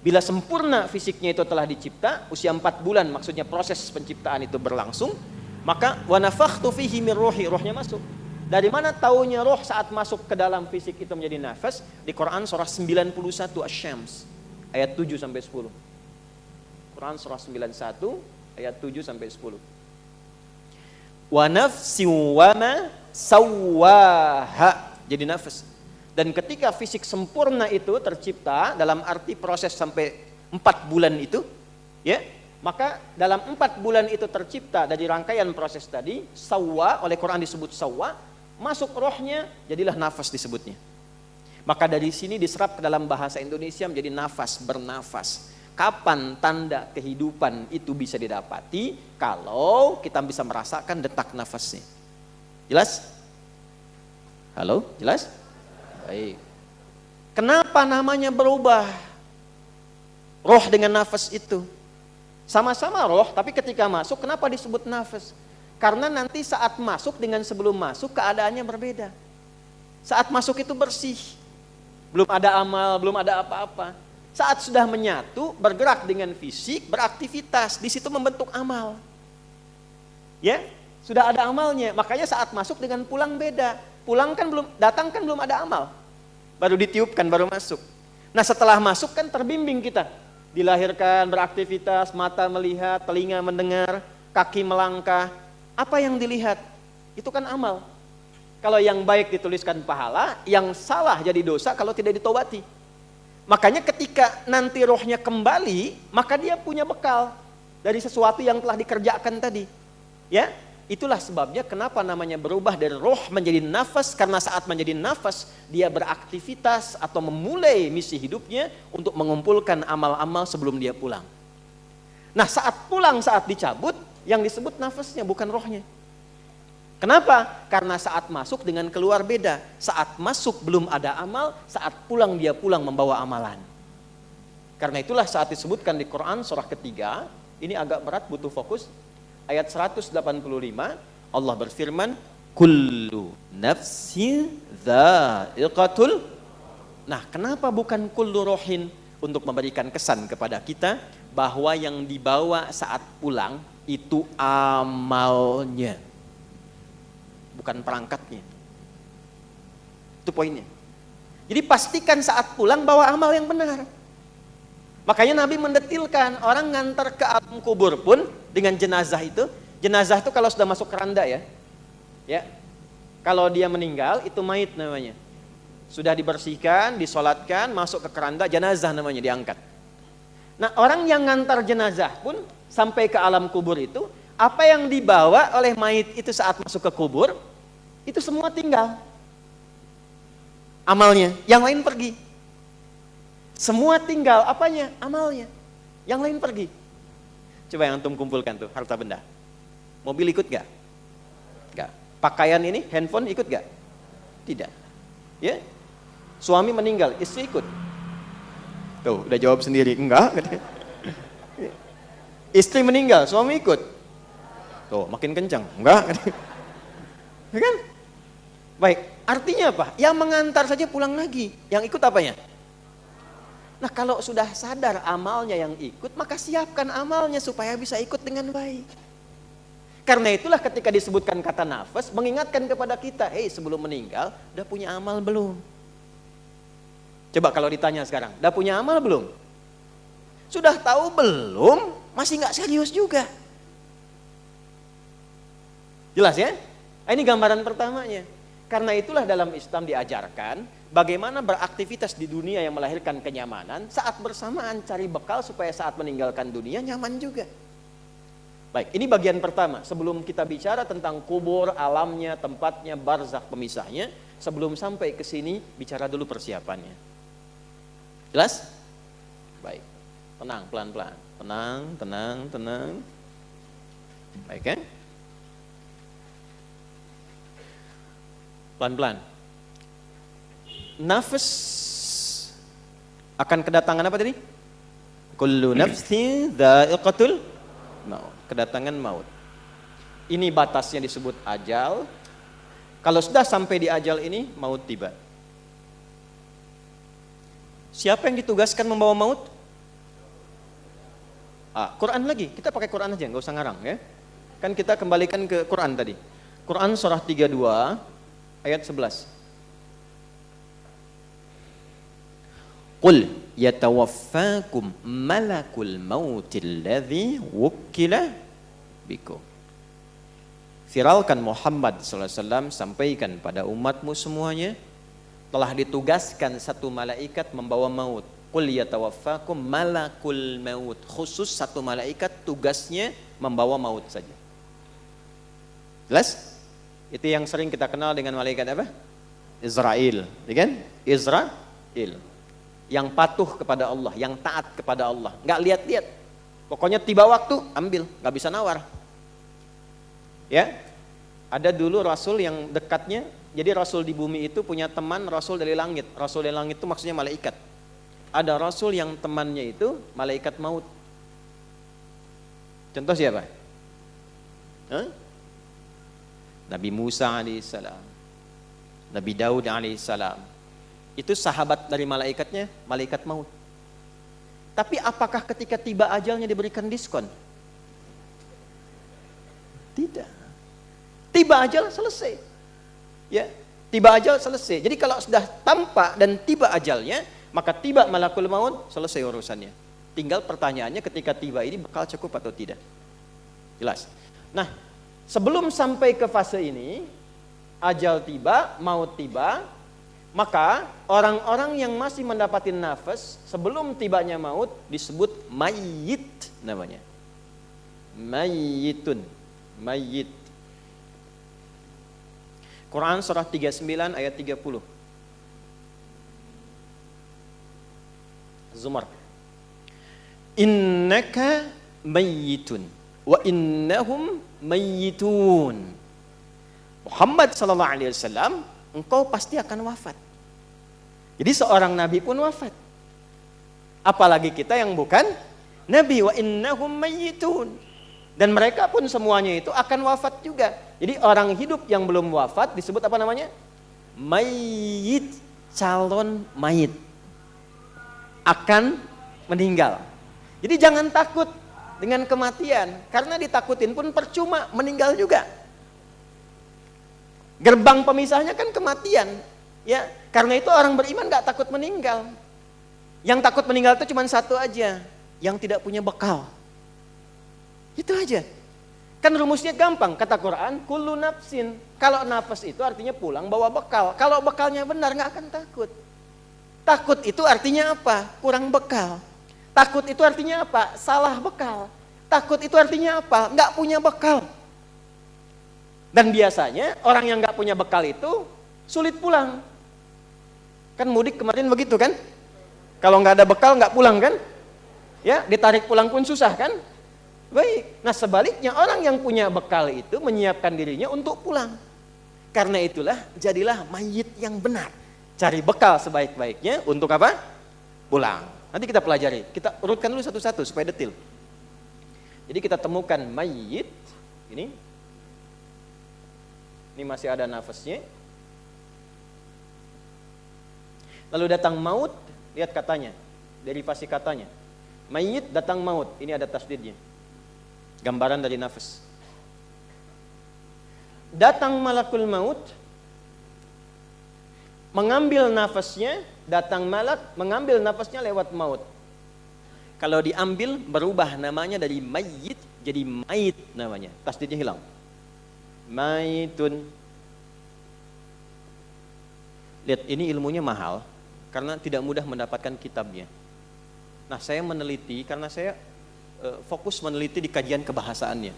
Bila sempurna fisiknya itu telah dicipta, usia 4 bulan maksudnya proses penciptaan itu berlangsung, maka wa nafakhtu fihi min ruhi, rohnya masuk. Dari mana taunya roh saat masuk ke dalam fisik itu menjadi nafas? Di Quran surah 91 Asy-Syams ayat 7 sampai 10. Quran surah 91 ayat 7 sampai 10. Wa nafsi wa ma sawwaha, jadi nafas. Dan ketika fisik sempurna itu tercipta dalam arti proses sampai 4 bulan itu, ya, maka dalam 4 bulan itu tercipta dari rangkaian proses tadi, sawwa, oleh Quran disebut sawwa, masuk rohnya, jadilah nafas disebutnya. Maka dari sini diserap ke dalam bahasa Indonesia menjadi nafas, bernafas. Kapan tanda kehidupan itu bisa didapati? Kalau kita bisa merasakan detak nafasnya. Jelas? Halo? Jelas? Baik. Kenapa namanya berubah? Roh dengan nafas itu sama-sama roh, tapi ketika masuk kenapa disebut nafas? Karena nanti saat masuk dengan sebelum masuk keadaannya berbeda. Saat masuk itu bersih, belum ada amal, belum ada apa-apa. Saat sudah menyatu, bergerak dengan fisik, beraktivitas, di situ membentuk amal. Ya, sudah ada amalnya. Makanya saat masuk dengan pulang beda. Pulang kan belum, datang kan belum ada amal. Baru ditiupkan, baru masuk. Nah, setelah masuk kan terbimbing kita. Dilahirkan, beraktivitas, mata melihat, telinga mendengar, kaki melangkah. Apa yang dilihat? Itu kan amal. Kalau yang baik dituliskan pahala, yang salah jadi dosa kalau tidak ditobati. Makanya ketika nanti rohnya kembali, maka dia punya bekal dari sesuatu yang telah dikerjakan tadi. Ya, itulah sebabnya kenapa namanya berubah dari roh menjadi nafas, karena saat menjadi nafas dia beraktivitas atau memulai misi hidupnya untuk mengumpulkan amal-amal sebelum dia pulang. Nah, saat pulang, saat dicabut, yang disebut nafasnya bukan rohnya. Kenapa? Karena saat masuk dengan keluar beda. Saat masuk belum ada amal, saat pulang dia pulang membawa amalan. Karena itulah saat disebutkan di Quran surah ketiga, ini agak berat, butuh fokus. Ayat 185, Allah berfirman, kullu nafsin dha'iqatul. Nah, kenapa bukan kullu rohin? Untuk memberikan kesan kepada kita bahwa yang dibawa saat pulang itu amalnya, bukan perangkatnya. Itu poinnya. Jadi pastikan saat pulang bawa amal yang benar. Makanya Nabi mendetilkan, orang ngantar ke alam kubur pun dengan jenazah itu kalau sudah masuk keranda ya. Kalau dia meninggal itu mayit namanya. Sudah dibersihkan, disolatkan, masuk ke keranda, jenazah namanya, diangkat. Nah, orang yang ngantar jenazah pun sampai ke alam kubur itu, apa yang dibawa oleh mayit itu saat masuk ke kubur, itu semua tinggal. Amalnya, yang lain pergi. Semua tinggal, apanya? Amalnya. Yang lain pergi. Coba yang antum kumpulkan tuh, harta benda. Mobil ikut gak? Gak. Pakaian ini, handphone ikut gak? Tidak. Ya? Suami meninggal, istri ikut. Tuh, udah jawab sendiri, enggak. Istri meninggal, suami ikut. Tuh, makin kencang, enggak. Ya kan? Baik, artinya apa? Yang mengantar saja pulang lagi. Yang ikut apanya? Nah, kalau sudah sadar amalnya yang ikut, maka siapkan amalnya supaya bisa ikut dengan baik. Karena itulah ketika disebutkan kata nafas, mengingatkan kepada kita, sebelum meninggal, udah punya amal belum? Coba kalau ditanya sekarang, udah punya amal belum? Sudah tahu belum? Masih nggak serius juga. Jelas ya? Ini gambaran pertamanya. Karena itulah dalam Islam diajarkan bagaimana beraktivitas di dunia yang melahirkan kenyamanan, saat bersamaan cari bekal supaya saat meninggalkan dunia nyaman juga. Baik, ini bagian pertama. Sebelum kita bicara tentang kubur, alamnya, tempatnya, barzakh pemisahnya, sebelum sampai ke sini bicara dulu persiapannya. Jelas? Baik. Tenang, pelan-pelan. Tenang. Baik kan? Pelan-pelan. Nafas akan kedatangan apa tadi? Kullu nafsin dha'iqatul maut. Kedatangan maut. Ini batasnya disebut ajal. Kalau sudah sampai di ajal ini, maut tiba. Siapa yang ditugaskan membawa maut? Quran lagi. Kita pakai Quran aja, nggak usah ngarang ya. Kan kita kembalikan ke Quran tadi. Quran surah 32 ayat 11. Qul yatawaffakum malakul mautil ladzi wukkila bikum. Viralkan Muhammad SAW, sampaikan pada umatmu semuanya, telah ditugaskan satu malaikat membawa maut. Qul yatawaffakum malakul maut. Khusus satu malaikat tugasnya membawa maut saja. Jelas? Itu yang sering kita kenal dengan malaikat apa? Israel, ya kan? Israel. Yang patuh kepada Allah, yang taat kepada Allah, nggak lihat-lihat. Pokoknya tiba waktu ambil, nggak bisa nawar. Ya, ada dulu Rasul yang dekatnya. Jadi Rasul di bumi itu punya teman Rasul dari langit. Rasul dari langit itu maksudnya malaikat. Ada Rasul yang temannya itu malaikat maut. Contoh siapa? Nabi Musa alaihissalam, Nabi Daud alaihissalam. Itu sahabat dari malaikatnya, malaikat maut. Tapi apakah ketika tiba ajalnya diberikan diskon? Tidak. Tiba ajal selesai. Ya, tiba ajal selesai. Jadi kalau sudah tampak dan tiba ajalnya, maka tiba malakul maut, selesai urusannya. Tinggal pertanyaannya ketika tiba ini bekal cukup atau tidak. Jelas. Nah, sebelum sampai ke fase ini, ajal tiba, maut tiba, maka orang-orang yang masih mendapati nafas sebelum tibanya maut disebut mayyit namanya. Mayyitun, mayyit. Quran surah 39 ayat 30. Zumar. Innaka mayyitun wa innahum mayyitun. Muhammad sallallahu alaihi wasallam, engkau pasti akan wafat. Jadi seorang nabi pun wafat. Apalagi kita yang bukan nabi, wa innahum mayyitun. Dan mereka pun semuanya itu akan wafat juga. Jadi orang hidup yang belum wafat disebut apa namanya? Mayyit, calon mayit. Akan meninggal. Jadi jangan takut dengan kematian, karena ditakutin pun percuma, meninggal juga. Gerbang pemisahnya kan kematian, ya. Karena itu orang beriman gak takut meninggal. Yang takut meninggal itu cuma satu aja, yang tidak punya bekal. Itu aja. Kan rumusnya gampang, kata Quran, kullu nafsin. Kalau nafas itu artinya pulang bawa bekal. Kalau bekalnya benar gak akan takut. Takut itu artinya apa? Kurang bekal. Takut itu artinya apa? Salah bekal. Takut itu artinya apa? Nggak punya bekal. Dan biasanya orang yang nggak punya bekal itu sulit pulang. Kan mudik kemarin begitu kan? Kalau nggak ada bekal nggak pulang kan? Ya, ditarik pulang pun susah kan? Baik. Nah sebaliknya orang yang punya bekal itu menyiapkan dirinya untuk pulang. Karena itulah jadilah mayit yang benar. Cari bekal sebaik-baiknya untuk apa? Pulang. Nanti kita pelajari. Kita urutkan dulu satu-satu supaya detil. Jadi kita temukan mayit ini. Ini masih ada nafasnya. Lalu datang maut, lihat katanya, derivasi katanya. Mayit datang maut, ini ada tasdidnya. Gambaran dari nafas. Datang malakul maut, mengambil nafasnya, datang malak, mengambil nafasnya lewat maut. Kalau diambil, berubah namanya dari mayit jadi mayit namanya. Tasdidnya hilang. Mayitun. Lihat, ini ilmunya mahal karena tidak mudah mendapatkan kitabnya. Nah, saya meneliti karena saya fokus meneliti di kajian kebahasaannya.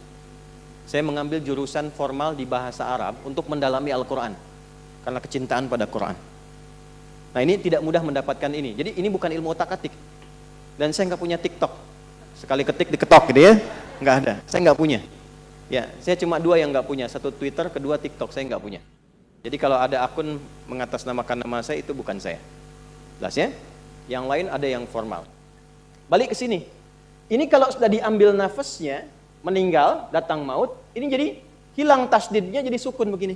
Saya mengambil jurusan formal di bahasa Arab untuk mendalami Al-Quran karena kecintaan pada Quran. Nah, ini tidak mudah mendapatkan ini. Jadi ini bukan ilmu otak-atik. Dan saya nggak punya TikTok. Sekali ketik diketok gitu ya. Nggak ada. Saya nggak punya. Ya, saya cuma dua yang nggak punya, satu Twitter, kedua TikTok, saya nggak punya. Jadi kalau ada akun mengatasnamakan nama saya, itu bukan saya. Jelas ya? Yang lain ada yang formal. Balik ke sini. Ini kalau sudah diambil nafasnya, meninggal, datang maut, ini jadi hilang tasdidnya jadi sukun begini.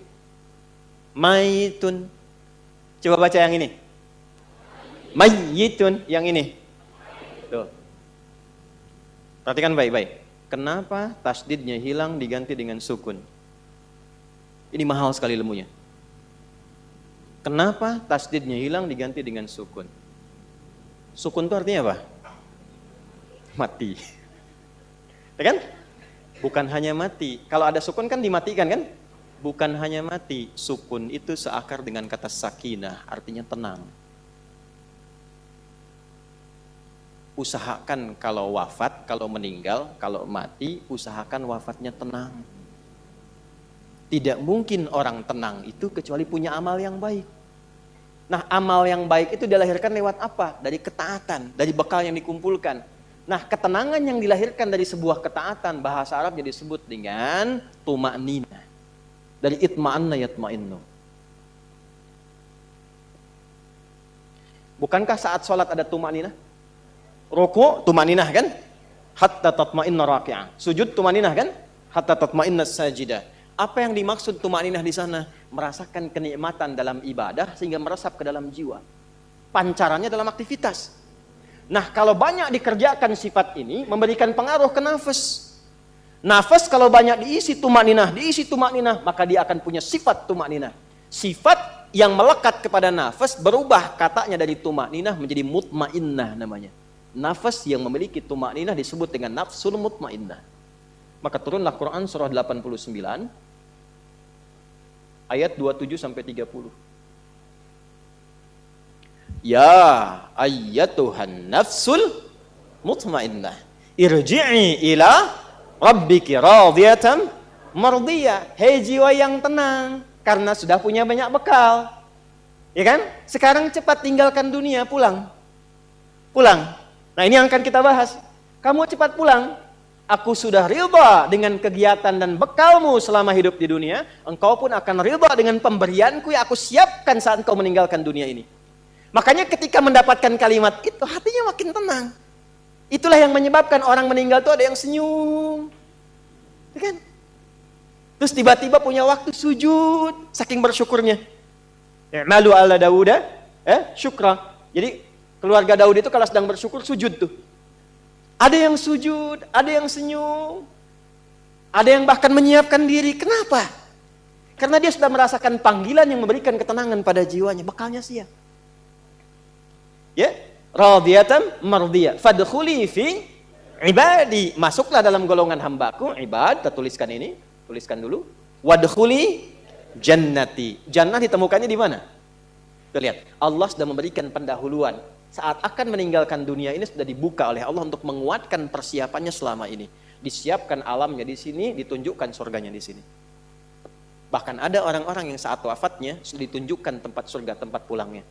Maitun. Coba baca yang ini. Mayyitun, yang ini. Tuh. Perhatikan baik-baik. Kenapa tasdidnya hilang diganti dengan sukun? Ini mahal sekali ilmunya. Kenapa tasdidnya hilang diganti dengan sukun? Sukun itu artinya apa? Mati. Ya kan? Bukan hanya mati. Kalau ada sukun kan dimatikan kan? Bukan hanya mati. Sukun itu seakar dengan kata sakinah, artinya tenang. Usahakan kalau wafat, kalau meninggal, kalau mati, usahakan wafatnya tenang. Tidak mungkin orang tenang itu kecuali punya amal yang baik. Nah, amal yang baik itu dilahirkan lewat apa? Dari ketaatan, dari bekal yang dikumpulkan. Nah, ketenangan yang dilahirkan dari sebuah ketaatan, bahasa Arabnya disebut dengan tuma'nina. Dari itma'anna yatma'innu. Bukankah saat sholat ada tuma'nina? Ruku tumaninah kan? Hatta tatma'inna raki'ah. Sujud tumaninah kan? Hatta tatma'inna sajidah. Apa yang dimaksud tumaninah di sana? Merasakan kenikmatan dalam ibadah sehingga meresap ke dalam jiwa. Pancarannya dalam aktivitas. Nah, kalau banyak dikerjakan sifat ini, memberikan pengaruh ke nafas. Nafas kalau banyak diisi tumakninah, maka dia akan punya sifat tumakninah. Sifat yang melekat kepada nafas berubah katanya dari tumakninah menjadi mutmainnah namanya. Nafas yang memiliki tumakninah disebut dengan nafsul mutmainnah. Maka turunlah Quran surah 89 ayat 27 sampai 30. Ya ayyatuhan nafsul mutmainnah irji'i ila rabbiki radiyatan mardiyah. Hei jiwa yang tenang, karena sudah punya banyak bekal. Ya kan? Sekarang cepat tinggalkan dunia, pulang. Nah, ini yang akan kita bahas. Kamu cepat pulang. Aku sudah ridha dengan kegiatan dan bekalmu selama hidup di dunia. Engkau pun akan ridha dengan pemberianku yang aku siapkan saat engkau meninggalkan dunia ini. Makanya ketika mendapatkan kalimat itu, hatinya makin tenang. Itulah yang menyebabkan orang meninggal itu ada yang senyum. Ya kan? Terus tiba-tiba punya waktu sujud, saking bersyukurnya. Malu ala Dauda, syukra. Jadi keluarga Daud itu kalau sedang bersyukur, sujud tuh. Ada yang sujud, ada yang senyum. Ada yang bahkan menyiapkan diri. Kenapa? Karena dia sudah merasakan panggilan yang memberikan ketenangan pada jiwanya. Bekalnya siap. Ya, radiyatan mardiyah. Fadkhuli fi ibadi. Masuklah dalam golongan hambaku, ibad. Kita tuliskan ini, tuliskan dulu. Wadkhuli jannati. Jannah ditemukannya di mana? Kita lihat. Allah sudah memberikan pendahuluan. Saat akan meninggalkan dunia ini sudah dibuka oleh Allah untuk menguatkan persiapannya selama ini. Disiapkan alamnya di sini, ditunjukkan surganya di sini. Bahkan ada orang-orang yang saat wafatnya sudah ditunjukkan tempat surga, tempat pulangnya.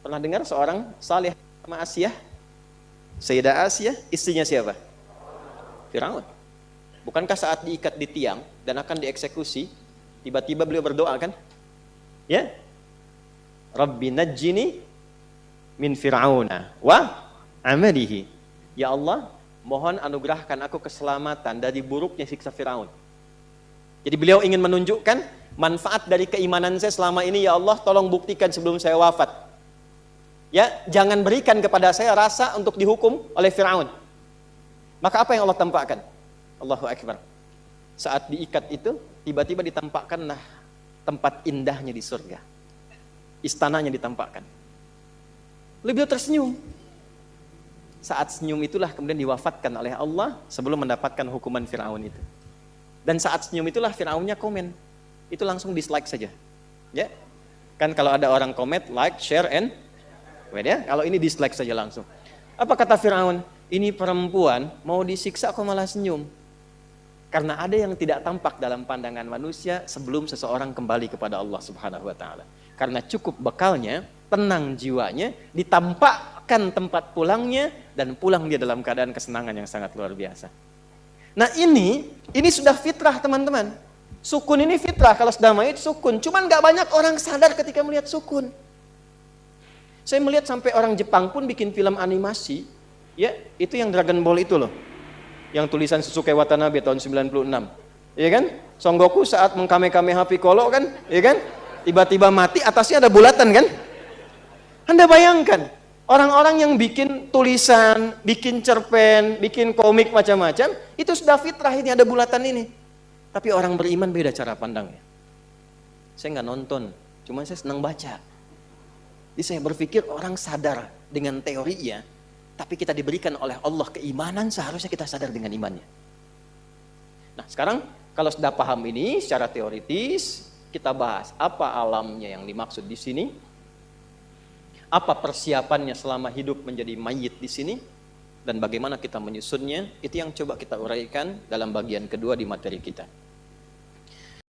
Pernah dengar seorang saleh sama Asyah? Sayyidah Asyah, istrinya siapa? Firaun. Bukankah saat diikat di tiang dan akan dieksekusi, tiba-tiba beliau berdoa kan? Ya. Rabbi najjini min Fir'auna wa amalihi. Ya Allah, mohon anugerahkan aku keselamatan dari buruknya siksa Firaun. Jadi beliau ingin menunjukkan manfaat dari keimanan saya selama ini. Ya Allah, tolong buktikan sebelum saya wafat. Ya, jangan berikan kepada saya rasa untuk dihukum oleh Firaun. Maka apa yang Allah tampakkan? Allahu Akbar. Saat diikat itu, tiba-tiba ditampakkanlah tempat indahnya di surga. Istananya ditampakkan. Lalu beliau tersenyum. Saat senyum itulah kemudian diwafatkan oleh Allah sebelum mendapatkan hukuman Firaun itu. Dan saat senyum itulah Firaunnya komen. Itu langsung dislike saja. Ya. Kan kalau ada orang komen, like, share, and ya, kalau ini dislike saja langsung. Apa kata Firaun? Ini perempuan mau disiksa kok malah senyum. Karena ada yang tidak tampak dalam pandangan manusia sebelum seseorang kembali kepada Allah Subhanahu wa taala. Karena cukup bekalnya, tenang jiwanya, ditampakkan tempat pulangnya dan pulang dia dalam keadaan kesenangan yang sangat luar biasa. Nah, ini sudah fitrah, teman-teman. Sukun ini fitrah, kalau sudah mayit sukun. Cuman gak banyak orang sadar ketika melihat sukun. Saya melihat sampai orang Jepang pun bikin film animasi, ya, itu yang Dragon Ball itu loh. Yang tulisan Sasuke Watanabe tahun 96. Ya kan? Son Goku saat mengkamehameha Piccolo kan, ya kan? Tiba-tiba mati, atasnya ada bulatan kan? Anda bayangkan, orang-orang yang bikin tulisan, bikin cerpen, bikin komik macam-macam, itu sudah fitrah ini ada bulatan ini. Tapi orang beriman beda cara pandangnya. Saya nggak nonton, cuma saya senang baca. Jadi saya berpikir orang sadar dengan teorinya, tapi kita diberikan oleh Allah keimanan, seharusnya kita sadar dengan imannya. Nah, sekarang kalau sudah paham ini secara teoritis, kita bahas apa alamnya yang dimaksud di sini, apa persiapannya selama hidup menjadi mayit di sini, dan bagaimana kita menyusunnya. Itu yang coba kita uraikan dalam bagian kedua di materi kita.